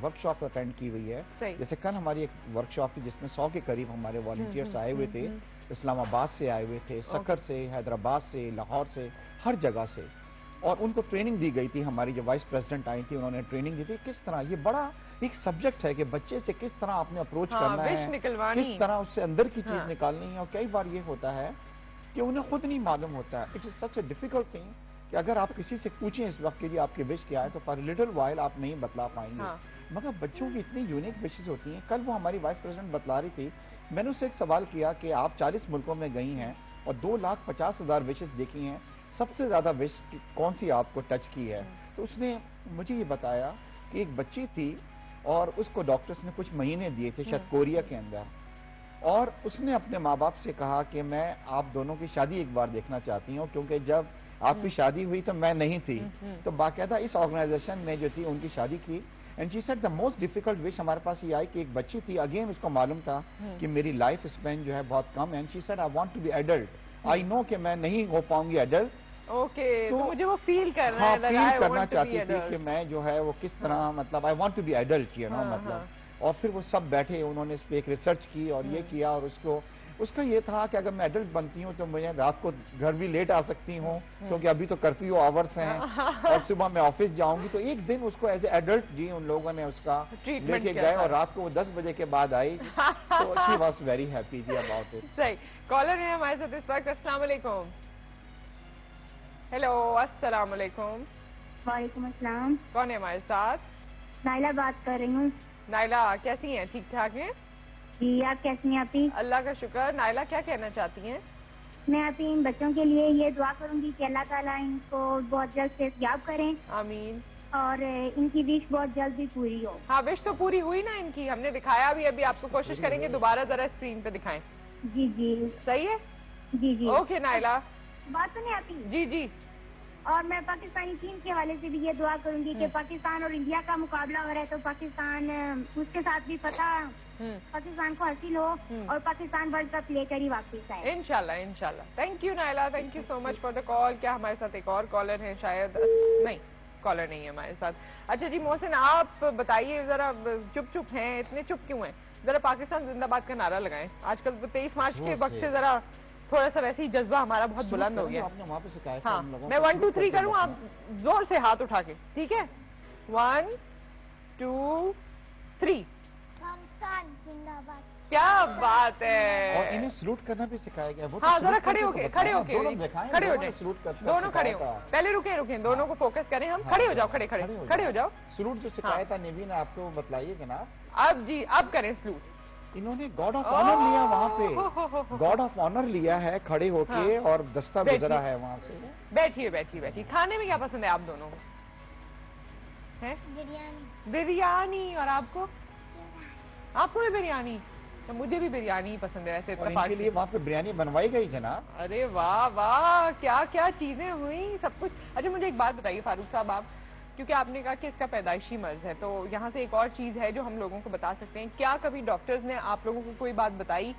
Workshop attend کی ہوئی ہے. جیسے کل ہماری ایک ورکشاپ تھی جس میں 100 کے قریب ہمارے والنٹیئرس آئے ہوئے تھے. اسلام آباد سے آئے ہوئے تھے, سکر سے, حیدرآباد سے, لاہور سے, ہر جگہ سے. اور ان کو ٹریننگ دی گئی تھی. ہماری جو وائس پریزیڈنٹ آئی تھی انہوں نے ٹریننگ دی تھی کس طرح. یہ بڑا ایک سبجیکٹ ہے کہ بچے سے کس طرح آپ نے اپروچ کرنا ہے, کس طرح اس سے اندر کی چیز نکالنی ہے. اور کئی بار یہ ہوتا ہے کہ انہیں خود نہیں معلوم ہوتا ہے. It is such a difficult thing کہ اگر آپ کسی سے پوچھیں اس وقت کے لیے آپ کی وش کیا ہے تو فار لٹل وائل آپ نہیں بتلا پائیں گے. مگر بچوں کی اتنی یونیک وشز ہوتی ہیں. کل وہ ہماری وائس پریزیڈنٹ بتلا رہی تھی, میں نے اس سے ایک سوال کیا کہ آپ 40 ملکوں میں گئی ہیں اور 2,50,000 وشز دیکھی ہیں, سب سے زیادہ وش کون سی آپ کو ٹچ کی ہے؟ تو اس نے مجھے یہ بتایا کہ ایک بچی تھی اور اس کو ڈاکٹرز نے کچھ مہینے دیے تھے شاید کوریا کے اندر, اور اس نے اپنے ماں باپ سے کہا کہ میں آپ دونوں کی شادی ایک بار دیکھنا چاہتی ہوں کیونکہ جب آپ کی شادی ہوئی تو میں نہیں تھی. تو باقاعدہ اس آرگنائزیشن نے جو تھی ان کی شادی کی. And she said the most difficult wish ہمارے پاس یہ آئی کہ ایک بچی تھی, اگین اس کو معلوم تھا کہ میری لائف اسپین جو ہے بہت کم ہے. And she said I want to be adult, I know کہ میں نہیں ہو پاؤں گی ایڈلٹ. تو مجھے وہ فیل کرنا چاہتی تھی کہ میں جو ہے وہ کس طرح, مطلب I want to be adult you know مطلب. اور پھر وہ سب بیٹھے, انہوں نے اس پہ ایک ریسرچ کی اور یہ کیا, اور اس کا یہ تھا کہ اگر میں ایڈلٹ بنتی ہوں تو مجھے رات کو گھر بھی لیٹ آ سکتی ہوں کیونکہ ابھی تو کرفیو آورس ہیں, اور صبح میں آفس جاؤں گی. تو ایک دن اس کو ایز اے ایڈلٹ جی ان لوگوں نے اس کا لے کے گئے اور رات کو وہ 10 بجے کے بعد آئی. تو شی واز ویری ہیپی جی اباؤٹ اٹ. صحیح. کالر ہے ہمارے ساتھ اس وقت. السلام علیکم. ہیلو, السلام علیکم. وعلیکم السلام. کون ہے ہمارے ساتھ؟ نائلہ بات کر رہی ہوں. نائلہ کیسی ہیں؟ ٹھیک ٹھاک ہیں؟ جی, آپ کیسی ہیں؟ آپی اللہ کا شکر. نائلہ کیا کہنا چاہتی ہیں؟ میں آپی ان بچوں کے لیے یہ دعا کروں گی کہ اللہ تعالیٰ ان کو بہت جلد صحتیاب کریں. آمین. اور ان کی وش بہت جلد بھی پوری ہو. ہاں, وش تو پوری ہوئی نا ان کی, ہم نے دکھایا بھی. ابھی آپ کو کوشش کریں گے دوبارہ ذرا اسکرین پہ دکھائیں. جی جی صحیح ہے. جی جی اوکے نائلہ. بات سنیں آپی. جی جی. اور میں پاکستانی ٹیم کے حوالے سے بھی یہ دعا کروں گی کہ پاکستان اور انڈیا کا مقابلہ ہو رہا ہے تو پاکستان اس کے ساتھ بھی فتح پاکستان کو حاصل ہو اور پاکستان ورلڈ کپ لے کر ہی واپس آئے. انشاءاللہ انشاءاللہ. Thank you Naila, thank you so much for the call. کیا ہمارے ساتھ ایک اور کالر ہے شاید؟ نہیں, کالر نہیں ہے ہمارے ساتھ. اچھا جی محسن, آپ بتائیے ذرا, چپ چپ ہیں, اتنے چپ کیوں ہیں؟ ذرا پاکستان زندہ باد کا نعرہ لگائیں. آج کل 23 مارچ کے وقت سے ذرا تھوڑا سا ویسے ہی جذبہ ہمارا بہت بلند ہو گیا. ہاں, میں 1 2 3 کروں, آپ زور سے ہاتھ اٹھا کے, ٹھیک ہے؟ 1 2 3. کیا بات ہے. اور انہیں سلوٹ کرنا بھی سکھایا گیا. ہاں, ذرا کھڑے ہو کے کھڑے ہو جائیں. دونوں کھڑے ہو. پہلے رکیں, دونوں کو فوکس کریں ہم. کھڑے ہو جاؤ, کھڑے ہو جاؤ. سلوٹ جو سکھایا تھا نیوی نے آپ کو, بتلائیے جناب. اب جی, اب کریں سلوٹ. انہوں نے گاڈ آف آنر لیا وہاں پہ, گاڈ آف آنر لیا ہے کھڑے ہو کے, اور دستہ گزرا ہے وہاں سے. بیٹھیے بیٹھیے بیٹھیے. کھانے میں کیا پسند ہے آپ دونوں کو؟ بریانی. اور آپ کو؟ آپ کو بھی بریانی؟ مجھے بھی بریانی پسند ہے ایسے. ان کے لیے وہاں پہ بریانی بنوائی گئی جناب. ارے واہ واہ, کیا کیا چیزیں ہوئی, سب کچھ. اچھا مجھے ایک بات بتائیے فاروق صاحب, آپ کیونکہ آپ نے کہا کہ اس کا پیدائشی مرض ہے, تو یہاں سے ایک اور چیز ہے جو ہم لوگوں کو بتا سکتے ہیں. کیا کبھی ڈاکٹرز نے آپ لوگوں کو کوئی بات بتائی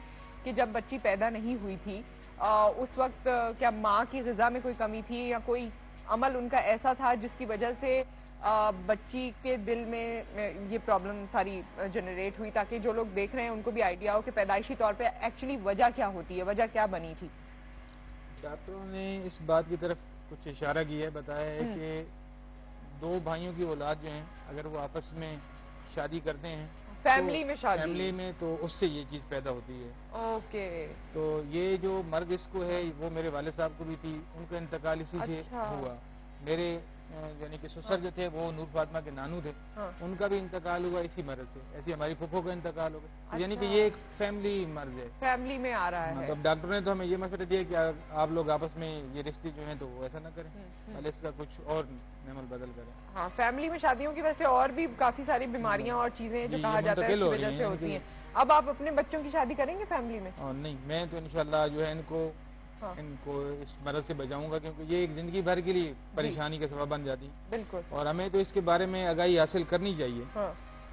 کہ جب بچی پیدا نہیں ہوئی تھی اس وقت کیا ماں کی غذا میں کوئی کمی تھی, یا کوئی عمل ان کا ایسا تھا جس کی وجہ سے بچی کے دل میں یہ پرابلم ساری جنریٹ ہوئی, تاکہ جو لوگ دیکھ رہے ہیں ان کو بھی آئیڈیا ہو کہ پیدائشی طور پہ ایکچولی وجہ کیا ہوتی ہے, وجہ کیا بنی تھی؟ ڈاکٹروں نے اس بات کی طرف کچھ اشارہ کیا ہے, بتایا ہے کہ 2 بھائیوں کی اولاد جو ہیں اگر وہ آپس میں شادی کرتے ہیں, فیملی میں شادی, فیملی میں, تو اس سے یہ چیز پیدا ہوتی ہے. اوکے. تو یہ جو مرض اس کو ہے وہ میرے والد صاحب کو بھی تھی, ان کا انتقال اسی سے ہوا. میرے یعنی کہ سسر جو تھے وہ نور فاطمہ کے نانو تھے, ان کا بھی انتقال ہوا اسی مرض سے. ایسی ہماری پھوپھو کا انتقال ہو گیا. یعنی کہ یہ ایک فیملی مرض ہے, فیملی میں آ رہا ہے. مطلب ڈاکٹر نے تو ہمیں یہ مشورہ دیا کہ آپ لوگ آپس میں یہ رشتے جو ہیں تو وہ ایسا نہ کریں, بلکہ اس کا کچھ اور نعمل بدل کریں. ہاں, فیملی میں شادیوں کی وجہ سے اور بھی کافی ساری بیماریاں اور چیزیں جو کہا جاتا ہے اس کی وجہ سے ہوتی ہیں. اب آپ اپنے بچوں کی شادی کریں گے فیملی میں؟ نہیں, میں تو انشاءاللہ جو ہے ان کو اس مرض سے بچاؤں گا, کیونکہ یہ ایک زندگی بھر کے لیے پریشانی کا سبب بن جاتی. بالکل. اور ہمیں تو اس کے بارے میں آگاہی حاصل کرنی چاہیے.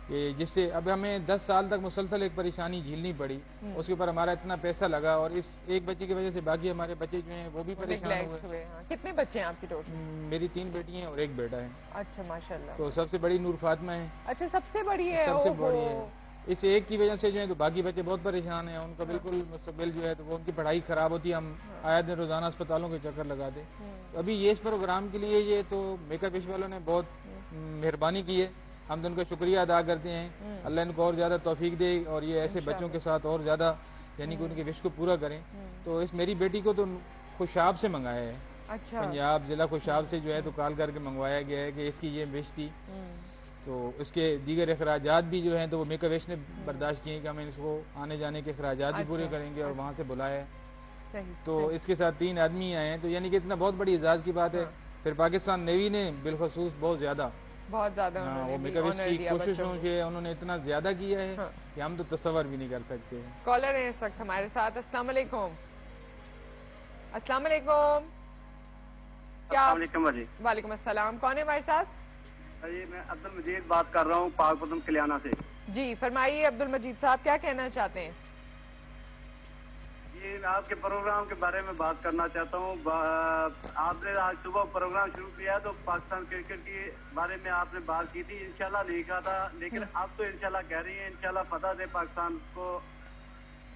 کہ جس سے اب ہمیں 10 سال تک مسلسل ایک پریشانی جھیلنی پڑی، اس کے اوپر ہمارا اتنا پیسہ لگا، اور اس ایک بچے کی وجہ سے باقی ہمارے بچے جو ہیں وہ بھی پریشان ہوئے۔ کتنے بچے ہیں آپ کی ٹوٹل؟ میری 3 بیٹی ہیں اور 1 بیٹا ہے۔ اچھا ماشاءاللہ۔ تو سب سے بڑی نور فاطمہ ہے۔ اچھا سب سے بڑی ہے؟ سب سے بڑی ہے۔ اس ایک کی وجہ سے جو ہے تو باقی بچے بہت پریشان ہیں، ان کا بالکل مستقبل جو ہے تو وہ ان کی پڑھائی خراب ہوتی ہے، ہم آئے دن روزانہ اسپتالوں کے چکر لگاتے۔ ابھی یہ اس پروگرام کے لیے یہ تو میک اپ وش والوں نے بہت مہربانی کی ہے، ہم تو ان کا شکریہ ادا کرتے ہیں، اللہ ان کو اور زیادہ توفیق دے اور یہ ایسے بچوں کے ساتھ اور زیادہ یعنی کہ ان کے وش کو پورا کریں۔ تو اس میری بیٹی کو تو خوشاب سے منگایا ہے، پنجاب ضلع خوشاب سے جو ہے تو کال کر کے منگوایا گیا ہے کہ اس کی یہ وش تھی، تو اس کے دیگر اخراجات بھی جو ہیں تو وہ میک اپ وش نے برداشت کیے ہیں کہ ہم اس کو آنے جانے کے اخراجات بھی پورے کریں گے اور وہاں سے بلایا ہے۔ تو اس کے ساتھ 3 آدمی آئے ہیں، تو یعنی کہ اتنا بہت بڑی اعزاز کی بات ہے۔ پھر پاکستان نیوی نے بالخصوص بہت زیادہ وہ میک اپ وش کی کوششوں سے انہوں نے اتنا زیادہ کیا ہے کہ ہم تو تصور بھی نہیں کر سکتے۔ کالر ہیں اس وقت ہمارے ساتھ۔ السلام علیکم۔ السلام علیکم۔ السلام علیکم جی۔ وعلیکم السلام، کون ہے ہمارے ساتھ؟ جی میں عبد المجید بات کر رہا ہوں پاک پتن کلیانہ سے۔ جی فرمائیے عبد المجید صاحب، کیا کہنا چاہتے ہیں؟ جی میں آپ کے پروگرام کے بارے میں بات کرنا چاہتا ہوں۔ آپ نے آج صبح پروگرام شروع کیا تو پاکستان کرکٹ کے بارے میں آپ نے بات کی تھی، انشاءاللہ نہیں کہا تھا، لیکن اب تو انشاءاللہ کہہ رہی ہیں انشاءاللہ فتح دے پاکستان کو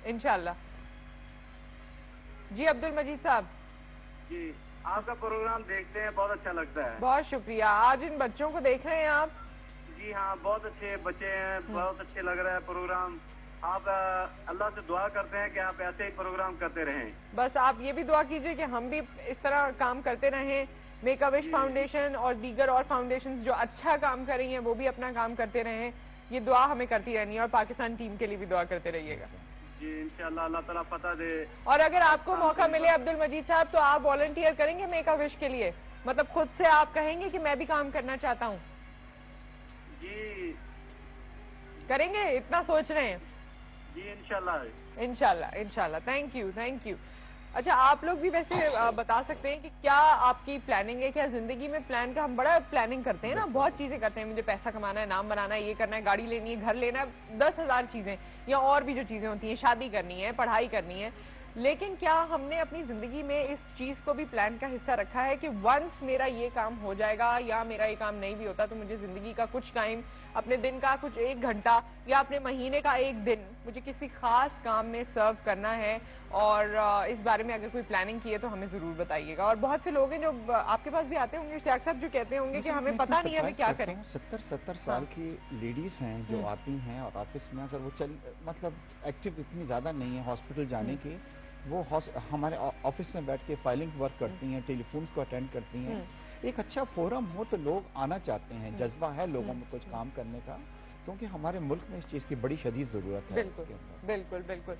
انشاءاللہ۔ جی عبد المجید صاحب۔ جی آپ کا پروگرام دیکھتے ہیں، بہت اچھا لگتا ہے۔ بہت شکریہ۔ آج ان بچوں کو دیکھ رہے ہیں آپ؟ جی ہاں، بہت اچھے بچے ہیں، بہت اچھے لگ رہا ہے پروگرام۔ آپ اللہ سے دعا کرتے ہیں کہ آپ ایسے ہی پروگرام کرتے رہیں۔ بس آپ یہ بھی دعا کیجئے کہ ہم بھی اس طرح کام کرتے رہیں، میک اپ وش فاؤنڈیشن اور دیگر اور فاؤنڈیشن جو اچھا کام کر رہی ہیں وہ بھی اپنا کام کرتے رہیں۔ یہ دعا ہمیں کرتی رہنی ہے اور پاکستان ٹیم کے لیے بھی دعا کرتے رہیے گا۔ جی انشاءاللہ اللہ تعالیٰ فتح دے۔ اور اگر آپ کو موقع ملے عبد المجید صاحب تو آپ والنٹیئر کریں گے میک اپ وش کے لیے؟ مطلب خود سے آپ کہیں گے کہ میں بھی کام کرنا چاہتا ہوں؟ جی کریں گے، اتنا سوچ رہے ہیں؟ جی انشاءاللہ انشاءاللہ انشاءاللہ۔ Thank you thank you. اچھا آپ لوگ بھی ویسے بتا سکتے ہیں کہ کیا آپ کی پلاننگ ہے؟ کیا زندگی میں پلان کا ہم بڑا پلاننگ کرتے ہیں نا، بہت چیزیں کرتے ہیں، مجھے پیسہ کمانا ہے، نام بنانا ہے، یہ کرنا ہے، گاڑی لینی ہے، گھر لینا ہے، 10,000 چیزیں یا اور بھی جو چیزیں ہوتی ہیں، شادی کرنی ہے، پڑھائی کرنی ہے، لیکن کیا ہم نے اپنی زندگی میں اس چیز کو بھی پلان کا حصہ رکھا ہے کہ ونس میرا یہ کام ہو جائے گا یا میرا یہ کام نہیں بھی ہوتا تو مجھے زندگی کا کچھ ٹائم، اپنے دن کا کچھ 1 گھنٹہ یا اپنے مہینے کا 1 دن مجھے کسی خاص کام میں سرو کرنا ہے؟ اور اس بارے میں اگر کوئی پلاننگ کی ہے تو ہمیں ضرور بتائیے گا۔ اور بہت سے لوگ ہیں جو آپ کے پاس بھی آتے ہوں گے شیخ صاحب، جو کہتے ہوں گے کہ ہمیں پتہ نہیں ہمیں کیا کریں۔ 70 سال کی لیڈیز ہیں جو آتی ہیں اور آفس میں اگر وہ مطلب ایکٹیو اتنی زیادہ نہیں ہے ہاسپٹل جانے کی، وہ ہمارے آفس میں بیٹھ کے فائلنگ ورک کرتی ہیں، ٹیلی فونز کو اٹینڈ کرتی ہیں۔ ایک اچھا فورم ہو تو لوگ آنا چاہتے ہیں، جذبہ ہے لوگوں میں کچھ کام کرنے کا، کیونکہ ہمارے ملک میں اس چیز کی بڑی شدید ضرورت ہے۔ بالکل بالکل۔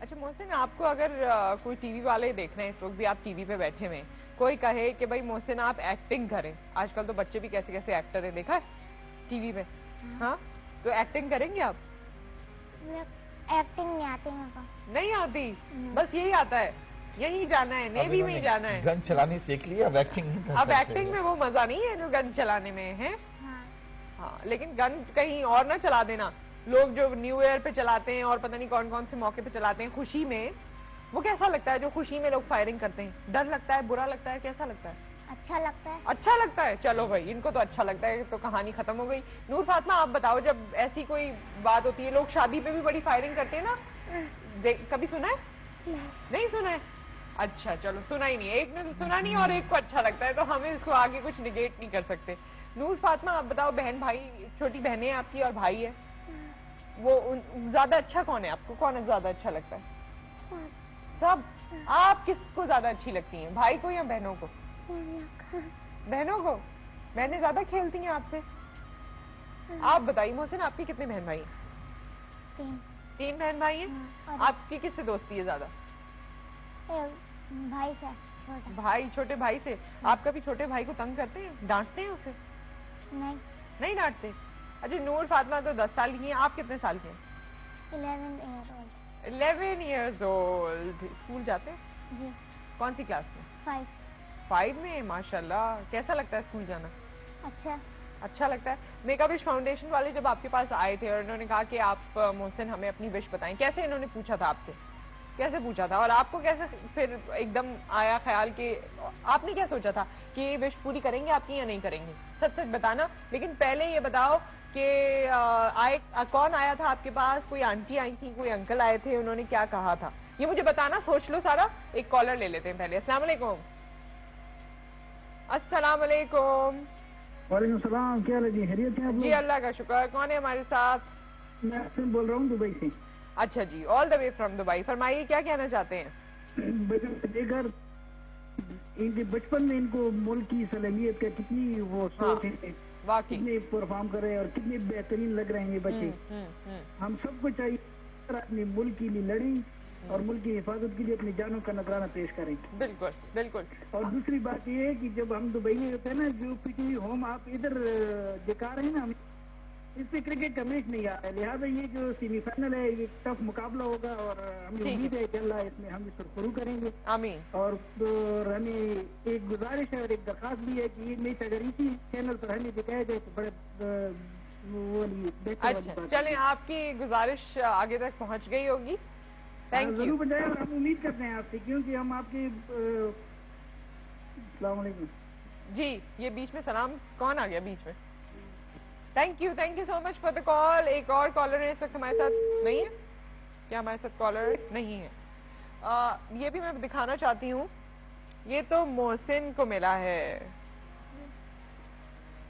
اچھا محسن، آپ کو اگر کوئی ٹی وی والے دیکھ رہے ہیں اس وقت بھی، آپ ٹی وی پہ بیٹھے ہوئے، کوئی کہے کہ بھائی محسن آپ ایکٹنگ کریں، آج کل تو بچے بھی کیسے کیسے ایکٹر ہیں، دیکھا ہے ٹی وی پہ؟ ہاں تو ایکٹنگ کریں گے آپ؟ ایکٹنگ نہیں آتی میرے کو۔ نہیں آتی؟ بس یہی آتا ہے، یہی جانا ہے، نیوی میں ہی جانا ہے۔ گن چلانی سیکھ لی، اب ایکٹنگ میں وہ مزہ نہیں ہے جو گن چلانے میں ہے۔ ہاں لیکن گن کہیں اور نہ چلا دینا، لوگ جو نیو ایئر پہ چلاتے ہیں اور پتہ نہیں کون کون سے موقع پہ چلاتے ہیں خوشی میں، وہ کیسا لگتا ہے جو خوشی میں لوگ فائرنگ کرتے ہیں؟ ڈر لگتا ہے، برا لگتا ہے، کیسا لگتا ہے؟ اچھا لگتا ہے۔ اچھا لگتا ہے، چلو بھائی ان کو تو اچھا لگتا ہے، تو کہانی ختم ہو گئی۔ نور فاطمہ آپ بتاؤ، جب ایسی کوئی بات ہوتی ہے، لوگ شادی پہ بھی بڑی فائرنگ کرتے ہیں نا، کبھی سنا ہے؟ نہیں سنا ہے؟ اچھا چلو، سنا ہی نہیں، ایک نے سنا نہیں اور ایک کو اچھا لگتا ہے، تو ہمیں اس کو آگے کچھ نگیٹ نہیں کر سکتے۔ نور فاطمہ آپ بتاؤ، بہن بھائی، چھوٹی بہنیں آپ کی اور بھائی ہے، وہ زیادہ اچھا کون ہے آپ کو؟ کون زیادہ اچھا لگتا ہے؟ سب۔ آپ کس کو زیادہ اچھی لگتی ہیں، بھائی کو یا بہنوں کو؟ بہنوں کو۔ بہنیں زیادہ کھیلتی ہیں آپ سے؟ آپ بتائیے محسن، آپ کی کتنے بہن بھائی ہیں؟ 3 بہن بھائی ہیں۔ آپ کی کس سے دوستی ہے زیادہ؟ بھائی سے چھوٹا بھائی، چھوٹے بھائی سے۔ آپ کبھی چھوٹے بھائی کو تنگ کرتے ہیں، ڈانٹتے ہیں اسے؟ نہیں ڈانٹتے؟ اچھا نور فاطمہ تو 10 سال کی ہیں، آپ کتنے سال کے ہیں؟ 11 ایئرز اولڈ۔ اسکول جاتے ہیں؟ جی۔ کون سی کلاس میں؟ 5 5 میں؟ ماشاءاللہ، کیسا لگتا ہے اسکول جانا؟ اچھا۔ اچھا لگتا ہے. میک اپ وش فاؤنڈیشن والے جب آپ کے پاس آئے تھے اور انہوں نے کہا کہ آپ محسن ہمیں اپنی وش بتائیں, کیسے انہوں نے پوچھا تھا آپ سے, کیسے پوچھا تھا, اور آپ کو کیسے پھر ایک دم آیا خیال کہ آپ نے کیا سوچا تھا کہ یہ وش پوری کریں گے آپ کی یا نہیں کریں گے؟ سچ سچ بتانا. لیکن پہلے یہ بتاؤ کہ کون آیا تھا آپ کے پاس, کوئی آنٹی آئی تھی, کوئی انکل آئے تھے, انہوں نے کیا کہا تھا, یہ مجھے بتانا. سوچ لو سارا. ایک کالر لے لیتے ہیں پہلے. السلام علیکم. السلام علیکم. وعلیکم السلام. کیا حال ہے جی, خیریت ہیں؟ جی اللہ کا شکر. کون ہے ہمارے ساتھ؟ میں بول رہا ہوں دبئی سے. اچھا جی, آل دا وے فرام دبئی. فرمائیے کیا کہنا چاہتے ہیں؟ ان کے بچپن میں ان کو ملک کی صلاحیت کا کتنی وہ سوچ ہے, کتنے پرفارم کر رہے ہیں اور کتنے بہترین لگ رہے ہیں یہ بچے. ہم سب کو چاہیے اپنے ملک کے لیے لڑیں اور ملک کی حفاظت کے لیے اپنی جانوں کا نذرانہ پیش کریں. بالکل بالکل. اور دوسری بات یہ ہے کہ جب ہم دبئی میں ہوتے ہیں نا, جو پی ٹی وی ہوم آپ ادھر دکھا رہے ہیں نا, اس سے کرکٹ کا میچ نہیں آ رہا ہے, لہٰذا یہ جو سیمی فائنل ہے یہ ٹف مقابلہ ہوگا اور ہمیں امید ہے کہ اللہ اس میں ہم سرخرو کریں گے. آمین. اور ہمیں ایک گزارش ہے اور ایک درخواست بھی ہے کہ یہ میچ اگر اسی چینل پر ہمیں دکھایا جائے تو بڑے اچھا. چلیں, آپ کی گزارش آگے تک پہنچ گئی ہوگی. ضرور بجائے اور ہم امید کرتے ہیں آپ سے, کیونکہ ہم آپ کے. السلام علیکم. جی, یہ بیچ میں سلام کون آ گیا بیچ میں؟ Thank you so much for the call. ایک اور کالر ہے اس وقت ہمارے ساتھ نہیں ہے کیا؟ ہمارے ساتھ کالر نہیں ہے. یہ بھی میں دکھانا چاہتی ہوں, یہ تو محسن کو ملا ہے,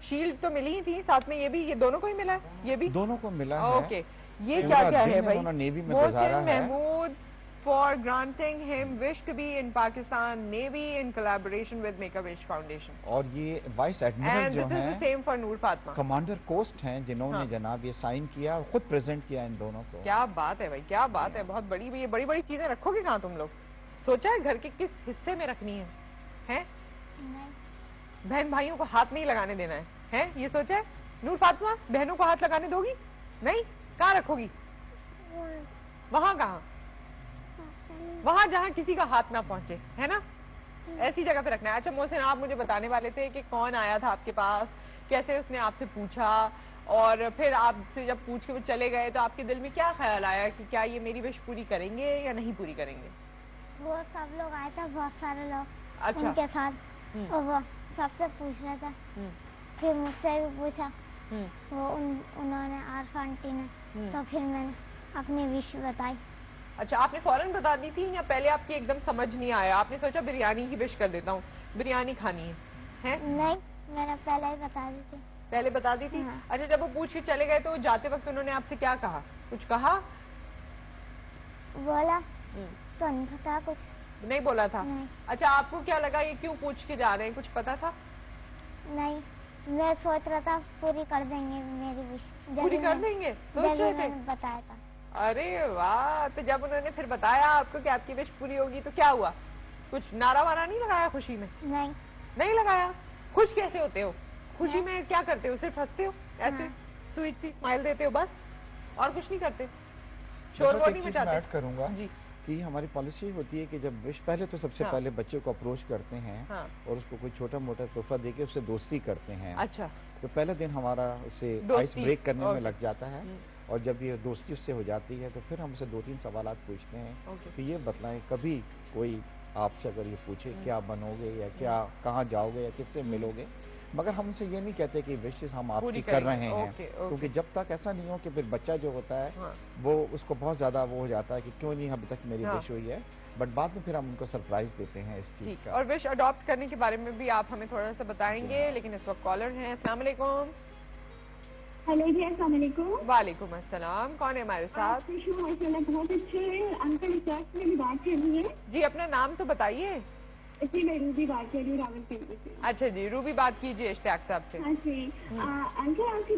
شیلڈ تو ملی ہی تھی ساتھ میں, یہ بھی, یہ دونوں کو ہی ملا ہے, یہ بھی دونوں کو ملا ہے. اوکے, یہ کیا کیا ہے بھائی؟ نیوی میں محسن Mahmood for granting him wish to be in Pakistan Navy in collaboration with Make-A-Wish Foundation. اور یہ وائس ایڈمرل جو ہیں, same for Noor Fatima, commander coast ہیں, جنہوں نے جناب یہ سائن کیا اور خود پریزنٹ کیا ان دونوں کو. کیا بات ہے بھائی, کیا بات ہے. بہت بڑی, یہ بڑی بڑی چیزیں رکھو گے کہاں تم لوگ؟ سوچا ہے گھر کے کس حصے میں رکھنی ہے؟ بہن بھائیوں کو ہاتھ نہیں لگانے دینا ہے, یہ سوچا ہے؟ نور فاطمہ بہنوں کو ہاتھ لگانے دو گی نہیں؟ کہاں رکھو گی؟ وہاں کہاں؟ وہاں جہاں کسی کا ہاتھ نہ پہنچے, ہے نا, ایسی جگہ پہ رکھنا ہے. اچھا محسن, آپ مجھے بتانے والے تھے کہ کون آیا تھا آپ کے پاس, کیسے اس نے آپ سے پوچھا, اور پھر آپ سے جب پوچھ کے وہ چلے گئے تو آپ کے دل میں کیا خیال آیا کہ کیا یہ میری وش پوری کریں گے یا نہیں پوری کریں گے؟ وہ سب لوگ آئے تھے, بہت سارے لوگ. اچھا. ان کے ساتھ وہ سب سے پوچھ رہا تھا, پھر مجھ سے بھی پوچھا وہ انہوں نے, عارف آنٹی نے, تو پھر میں نے اپنی وش بتائی. اچھا, آپ نے فوراً بتا دی تھی یا پہلے آپ کی ایک دم سمجھ نہیں آیا, آپ نے سوچا بریانی کی وش کر دیتا ہوں, بریانی کھانی ہے؟ نہیں, میں نے پہلے ہی بتا دی تھی. پہلے بتا دی تھی. اچھا, جب وہ پوچھ کے چلے گئے تو جاتے وقت انہوں نے آپ سے کیا کہا, کچھ کہا؟ بولا تو نہیں پتا, کچھ نہیں بولا تھا. اچھا, آپ کو کیا لگا یہ کیوں پوچھ کے جا رہے ہیں, کچھ پتا تھا؟ نہیں, میں سوچ رہا تھا پوری کر دیں گے میری وش, پوری کر دیں گے سوچ رہے تھے. بتایا تھا. ارے واہ, تو جب انہوں نے پھر بتایا آپ کو کہ آپ کی وش پوری ہوگی تو کیا ہوا, کچھ نعرہ وارا نہیں لگایا خوشی میں؟ نہیں لگایا. خوش کیسے ہوتے ہو خوشی میں, کیا کرتے ہو, صرف ہنستے ہو ایسے, سویٹ سی اسمائل دیتے ہو بس, اور کچھ نہیں کرتے, شور وور نہیں مچاتے؟ ایڈ کروں گا کہ ہماری پالیسی ہوتی ہے کہ جب وش, پہلے تو سب سے پہلے بچے کو اپروچ کرتے ہیں اور اس کو کوئی چھوٹا موٹا تحفہ دے کے اس سے دوستی کرتے ہیں. اچھا, تو پہلا دن ہمارا اسے آئس بریک کرنے میں لگ جاتا ہے, اور جب یہ دوستی اس سے ہو جاتی ہے تو پھر ہم اسے 2-3 سوالات پوچھتے ہیں کہ یہ بتلائیں, کبھی کوئی آپ سے اگر یہ پوچھے کیا بنو گے یا کیا, کہاں جاؤ گے یا کس سے ملو گے, مگر ہم سے یہ نہیں کہتے کہ وشز ہم آپ کی کر رہے ہیں, کیونکہ جب تک ایسا نہیں ہو کہ پھر بچہ جو ہوتا ہے وہ اس کو بہت زیادہ وہ ہو جاتا ہے کہ کیوں نہیں ابھی تک میری وش ہوئی ہے, بٹ بعد میں پھر ہم ان کو سرپرائز دیتے ہیں اس چیز کا. اور وش اڈاپٹ کرنے کے بارے میں بھی آپ ہمیں تھوڑا سا بتائیں گے, لیکن اس وقت کالر ہیں. السلام علیکم. ہیلو جی, السلام علیکم. وعلیکم السلام. کون ہے ہمارے ساتھ؟ بہت اچھے ہیں انکل, میں بات کر رہی ہے. جی, اپنا نام تو بتائیے. جی, میں روبی بات کر رہی ہوں راولپنڈی سے. اچھا جی, روبی بات کیجیے اشتیاق صاحب سے. ہاں جی, انکل آپ کی